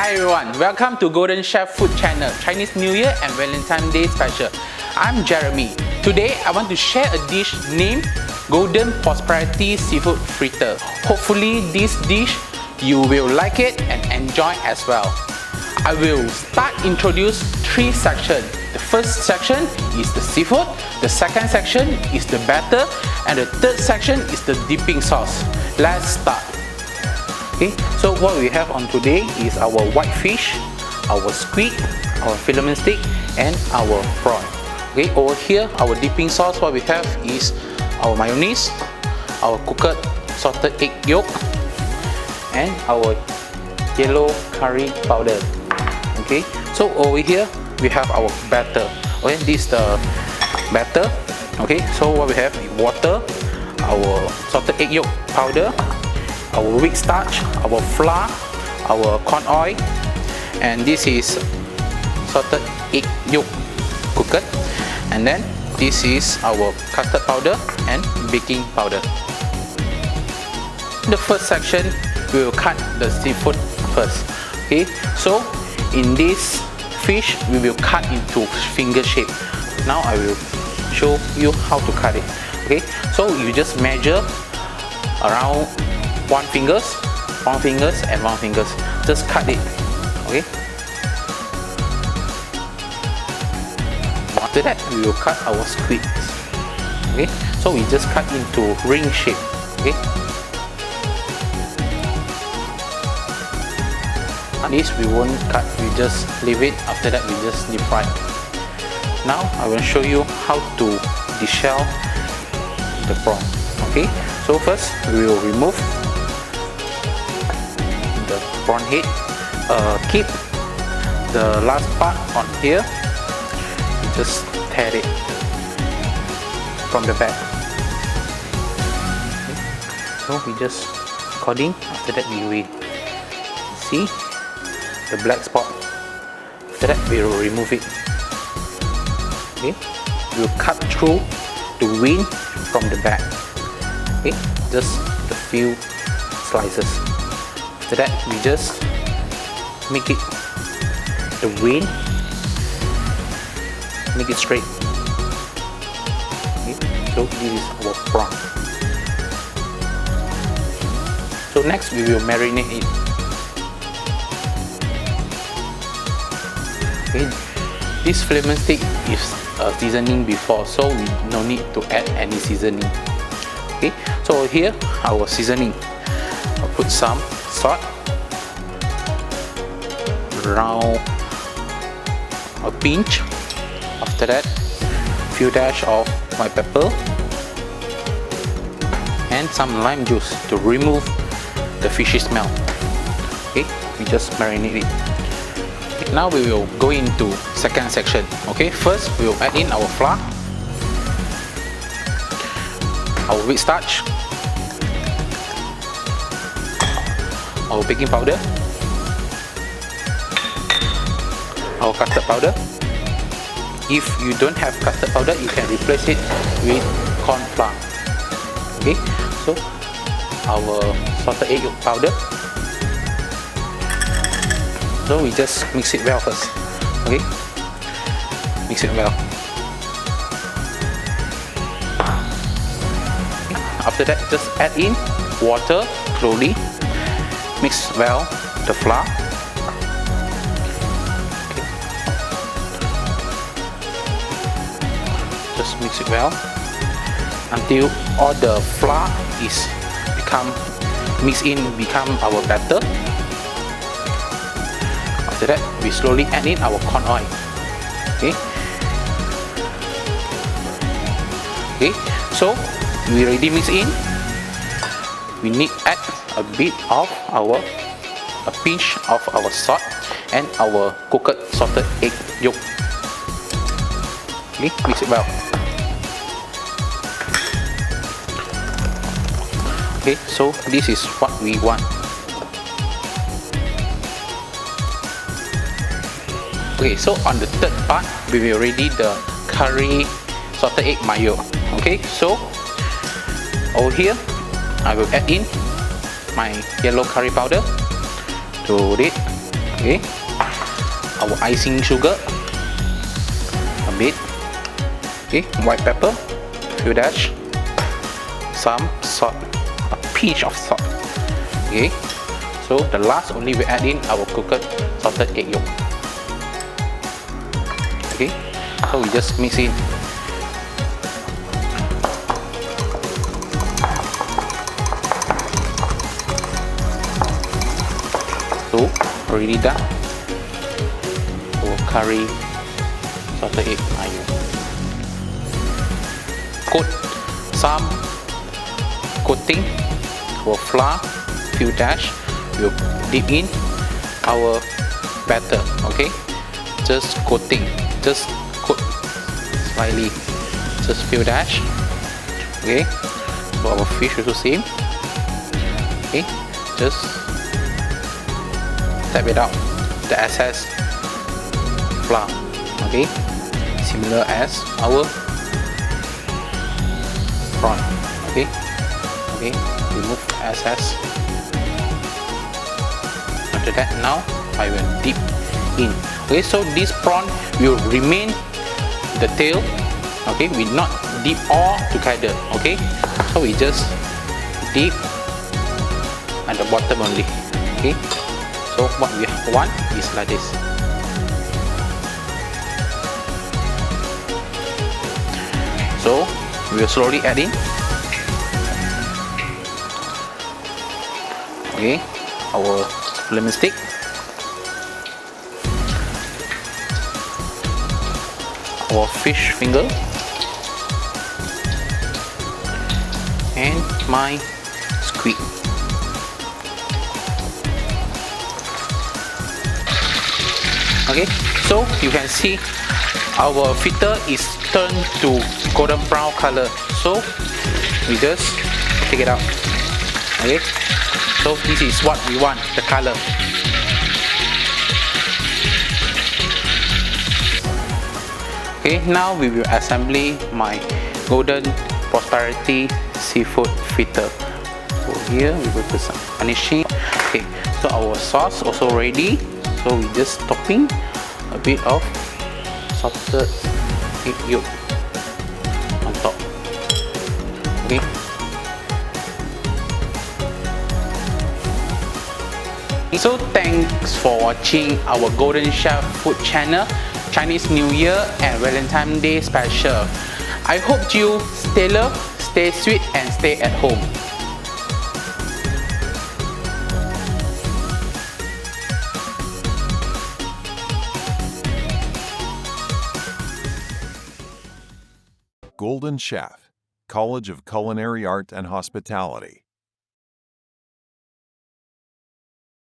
Hi everyone, welcome to Golden Chef Food Channel, Chinese New Year and Valentine's Day special. I'm Jeremy. Today I want to share a dish named Golden Prosperity Seafood Fritter. Hopefully this dish you will like it and enjoy as well. I will start introduce three sections. The first section is the seafood, the second section is the batter, and the third section is the dipping sauce. Let's start. Okay, so what we have on today is our white fish, our squid, our filament steak, and our prawn. Okay, over here our dipping sauce, what we have is our mayonnaise, our cooked salted egg yolk, and our yellow curry powder. Okay, so over here we have our batter. Okay, this is the batter. Okay, so what we have is water, our salted egg yolk powder, our wheat starch, our flour, our corn oil, and this is salted egg yolk cooked, and then this is our custard powder and baking powder. In the first section we will cut the seafood first. Okay, so in this fish we will cut into finger shape. Now I will show you how to cut it. Okay, so you just measure around one fingers and one fingers. Just cut it. Okay, after that we will cut our squid. Okay, so we just cut into ring shape. Okay, this we won't cut, we just leave it. After that we just deep fry. Now I will show you how to deshell the prawn. Okay, so first we will remove the prawn head. Keep the last part on here. Just tear it from the back. Okay. So we just according. After that we will see the black spot. After that we will remove it. Okay, we will cut through the vein from the back. Okay, just a few slices. After that we just make it the vein, make it straight. Okay, so this is our prawn. So next we will marinate it. Okay, this filament steak is seasoning before, so we no need to add any seasoning. Okay, so here our seasoning. I'll put some salt, around a pinch. After that, few dash of white pepper and some lime juice to remove the fishy smell. Okay, we just marinate it. Now we will go into second section. Okay, first we will add in our flour, our wheat starch, our baking powder, our custard powder. If you don't have custard powder, you can replace it with corn flour. Okay, so our salted egg yolk powder. So we just mix it well first. Okay, mix it well. After that, just add in water slowly. Mix well the flour. Okay. Just mix it well until all the flour is become our batter. After that, we slowly add in our corn oil. Okay. Okay. So we already mix in. We need add a bit of a pinch of our salt and our cooked salted egg yolk. Okay. Mix it well. Okay. So this is what we want. Okay, so on the third part, we will ready the curry salted egg mayo. Okay, so over here, I will add in my yellow curry powder to it. Okay, our icing sugar, a bit. Okay, white pepper, few dash, some salt, a pinch of salt. Okay, so the last only we add in our cooked salted egg yolk. Okay, so we just mix in. So already done. So curry salted egg mayo. Coat some coating our flour, few dash. We'll dip in our batter. Okay, just coating, just coat slightly, just few dash. Okay, so our fish also same. Okay, just tap it out the excess flour. Okay, similar as our prawn. Okay, remove excess. After that, now I will dip in. Okay, so this prawn will remain the tail. Okay, we not dip all together. Okay, so we just dip at the bottom only. Okay, so what we want is like this. So we will slowly add in. Okay, our lemon stick, our fish finger, and my squid. Okay, so you can see our fritter is turned to golden brown color, so we just take it out. Okay, so this is what we want, the color. Okay, now we will assemble my golden Prosperity Seafood Fritter. So here we will put some garnishing. Okay, so our sauce also ready. So we just topping a bit of salted egg yolk on top. Okay. So thanks for watching our Golden Chef Food channel, Chinese New Year and Valentine's Day special. I hope you stay love, stay sweet and stay at home. Golden Chef, College of Culinary Art and Hospitality.